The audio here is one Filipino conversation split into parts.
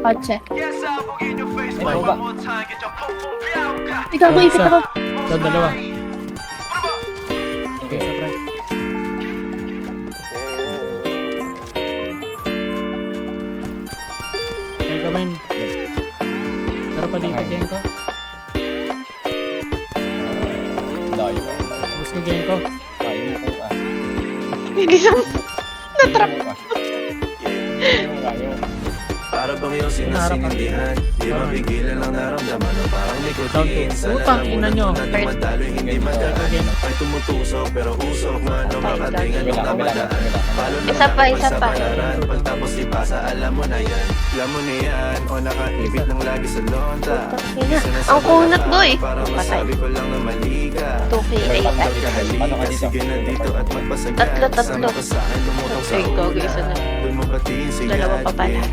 kotse. Ay, ba? Ikaw, ipit ako. Ikaw, dalawa. Okay, surprise. Okay, kamen. Pero pa dito, Genko. Layo. Gusto ko, Genko. Ayaw mo ko ah. Hindi sa... Natrap. Para bang iyong sinasinindihan, di mapigilan ang naramdaman o parang Down nikotin to. sa Putang ina nyo. lalamunan na dumadaloy hindi magaan. May tumutusok pero usok man o makatingan ng namadaan. Palo ng Isa pa, nakapag isa sa pa. palaran, pagtapos ipasa alam mo na yan. Alam mo na yan o nakaipit ng lagi sa lonta. Ina, ang kunat boy. Para Patay. masabi ko lang na mali ka. 2K Kapag rate. kahalika, sige na dito at magpasagad. Tatlo. Sama ka sa akin, lumutang sa Okay, go, ulan. isa na. Doon mo patiin si Dalawa pa pala.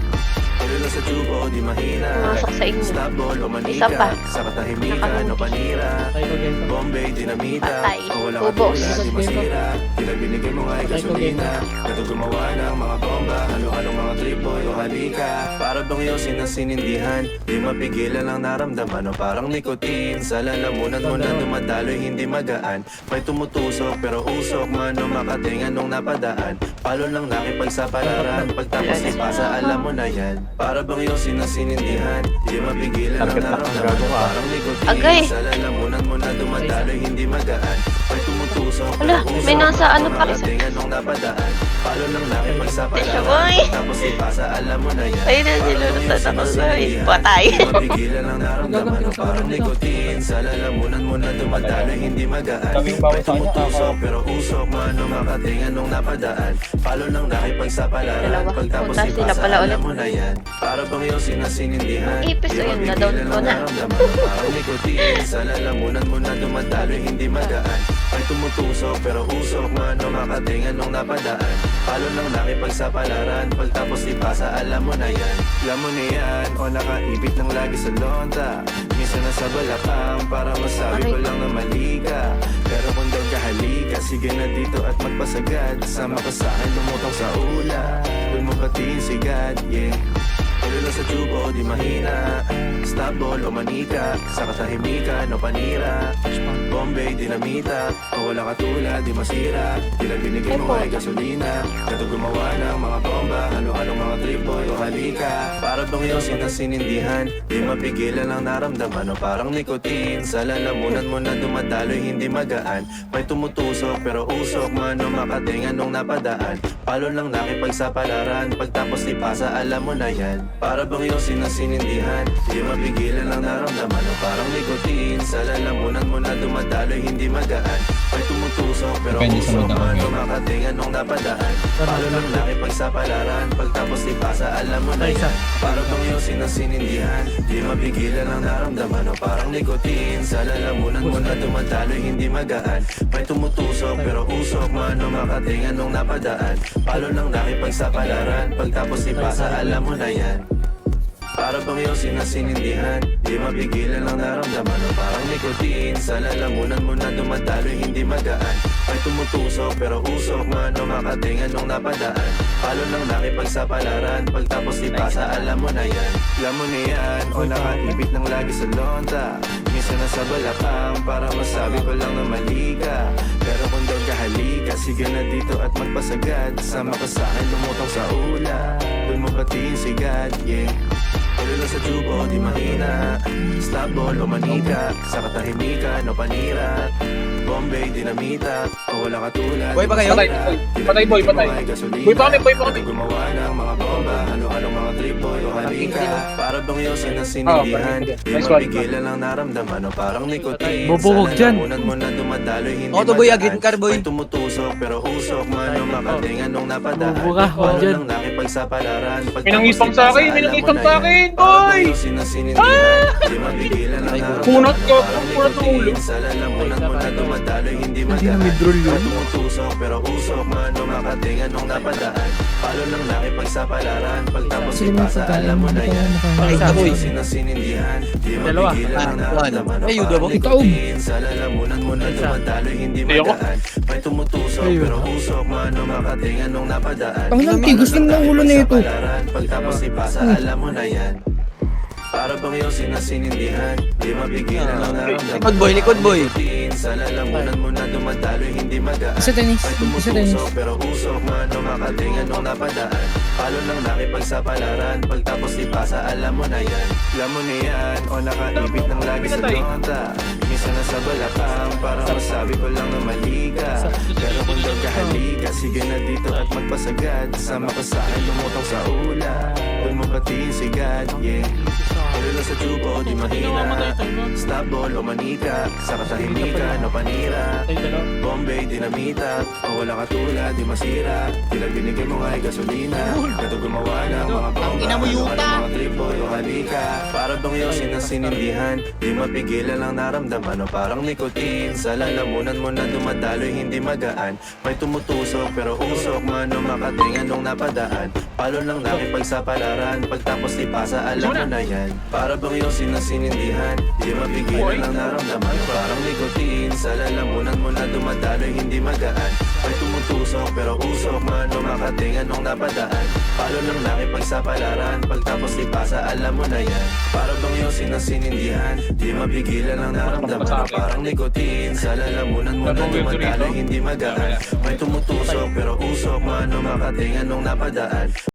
Tulad sa tubo, di mahina. Pumasok sa inyo. Snapball o manika. Isa pa. Sa katahimikan o panira. Patay ko, Genko. Bombay, dinamita. Patay. O wala Ubos. katulad, di masira. Tila binigay mo nga ay gasolina. Kato gumawa ng mga bomba. Halo-halong mga tripoy o halika. Para bang iyong sinasinindihan. Di mapigilan ang naramdaman o parang nikotin. Sa lalamunan mo na dumadaloy hindi magaan. May tumutusok pero usok man o makatingan nung napadaan. Palo lang nakipagsapalaran. Pagtapos ipasa alam mo na yan. Para bang iyong sinasinindihan. Di mapigilan ang Target na, naramdaman gago o ka. parang nikotin. Agay. Sa lalamunan mo na dumadaloy hindi magaan. May tumutusok Ala, pero may usok nasa man ano o pa kasi. makatingan nung napadaan. Palo lang Siya, nakipagsapalaran. boy. Tapos ipasa alam mo na yan. Ayun na, nilulutan ako boy. Patay. Mapigilan ang naramdaman o parang nikotin. Sa lalamunan mo na dumadaloy hindi magaan. Kaming bawal May sa kanya, tumutusok pero usok man o makatingan nung napadaan. Palo lang nakipagsapalaran. Dalawa. Pagtapos Punta sila ipasa pala ulit. alam mo na yan. Para bang iyong sinasinindihan. Ipis, Di ayun, mapigilan na-down ko ang na. naramdaman o parang nikotin. Sa lalamunan mo na dumadaloy hindi magaan. May tumutusok pero usok man o makatingan nung napadaan. Palo lang nakipagsapalaran. Pagtapos ipasa alam mo na yan. Alam mo na yan o nakaipit ng lagi sa lonta. Minsan nasa balakang para masabi ko lang na mali ka. Pero kung daw kahalika, sige na dito at magpasagad. Sama ka sa akin lumutang sa ula. Doon mo patiin si God, yeah. Tulad sa tubo, di mahina. Snapball o manika. Sa katahimikan o panira. Bombay, dinamita. O wala katulad, di masira. Tila binigay mo ay gasolina. Kato gumawa ng mga bomba. Halo-halong mga tripoy o halika. Para bang iyong sinasinindihan. Di mapigilan ang naramdaman o parang nikotin. Sa lalamunan mo na dumadaloy hindi magaan. May tumutusok pero usok man o makatingan nung napadaan. Palo lang nakipagsapalaran. Pagtapos ipasa alam mo na yan. Para bang iyong sinasinindihan. Di mapigilan ang naramdaman o parang nikotin. Sa lalamunan mo na dumadaloy hindi magaan. May tumutusok pero Depende sa usok mood ng man o game. makatingan nung napadaan. Palo lang nakipagsapalaran. Pagtapos ipasa alam mo na yan. Para bang iyong sinasinindihan. Di mapigilan ang naramdaman o parang nikotin. Sa lalamunan mo na dumadaloy hindi magaan. May tumutusok pero usok man o makatingan nung napadaan. Palo lang nakipagsapalaran. Pagtapos ipasa alam mo na yan. Para bang iyong sinasinindihan. Di mapigilan ang naramdaman o parang nikotin. Sa lalamunan mo na dumadaloy hindi magaan. May tumutusok pero usok man o makatingan nung napadaan. Palo lang nakipagsapalaran. Pagtapos ipasa alam mo na yan. Alam mo na yan o nakaipit ng lagi sa lonta. Minsan nasa balakang para masabi ko lang na mali ka. Pero kung daw kahalika, sige na dito at magpasagad. Sama ka sa akin lumutang sa ula. Doon mo patiin si God, yeah. Tulad sa tubo, di mahina. Snapball o manika. Sa katahimikan o panira. Bombay, dinamita. O wala katulad. Boy, pa kayo? Patay, boy, patay. Boy, pa kami, boy, pa kami. Gumawa ng mga bomba. Halo-halong mga tripoy o halika. Para bang iyong sinasinindihan. Di Nice one. mapigilan ang naramdaman o parang nikotin. Bubuhog Sa dyan. lalamunan mo na dumadaloy hindi Auto boy, magaan. agad car, boy. May tumutusok pero usok man o makatingan nung napadaan. Bubuga, Palo huwag dyan. lang nakipagsapalaran. May nangisang sa akin, may nangisang sa akin, boy! Sinasinindihan. Di mapigilan ang naramdaman Kunot ko, o parang kunot ng ulo. nikotin. Sa lalamunan mo na dumadaloy dumadaloy hindi magaan May tumutusok pero usok man Umakating anong napadaan Palo lang nakipagsapalaran Pagtapos ipasa alam mo na yan Pagtapos na sinindihan Di mapigilan ang naramdaman Parang nikotin Sa lalamunan mo na dumadaloy hindi magaan May tumutusok pero usok man Umakating anong napadaan Ang tigos lang ng ulo na ito. Pagtapos ipasa alam mo na yan Para bang yung sinasinindihan Di mapigilan ang naramdaman Likod boy. Sa lalamunan mo na dumadaloy hindi magaan Isa Dennis. May Isa Dennis. tumutusok pero usok man Umakating anong napadaan Palo lang nakipagsapalaran Pagtapos ipasa alam mo na yan Alam mo na yan O nakaipit ng lagi sa nota Misa na sa balakang Para masabi ko lang na mali ka Pero kung doon ka halika Sige na dito at magpasagad Sama ka sa akin lumutong sa ula Huwag mo patiin si God, yeah Pero lang sa tubo, di mahina Stop ball o manika Sa katahimikan o panira Ay, dalawa. Bombay, dinamita O wala katulad, di masira Tila binigay mo nga'y gasolina Kato gumawa ng mga bomba Mga triple o halika Para bang yung sinasinindihan Di mapigilan ang naramdaman O parang nikotin Sa lalamunan mo na dumadaloy hindi magaan May tumutusok pero usok man O makating anong napadaan Palo lang nakipagsapalaran Pagtapos ipasa alam mo na yan Para bang yung sinasinindihan Di mapigilan ang naramdaman O parang nikotin Sa lalamunan mo na dumadaloy hindi magaan May tumutusok pero usok man O makating anong napadaan Palo lang nakipagsapalaran Pagtapos ipasa alam mo na yan Para bang yung sinasinindihan Di mapigilan ang naramdaman O parang nikotin Sa lalamunan mo na dumadaloy hindi magaan May tumutusok pero usok man O makating anong napadaan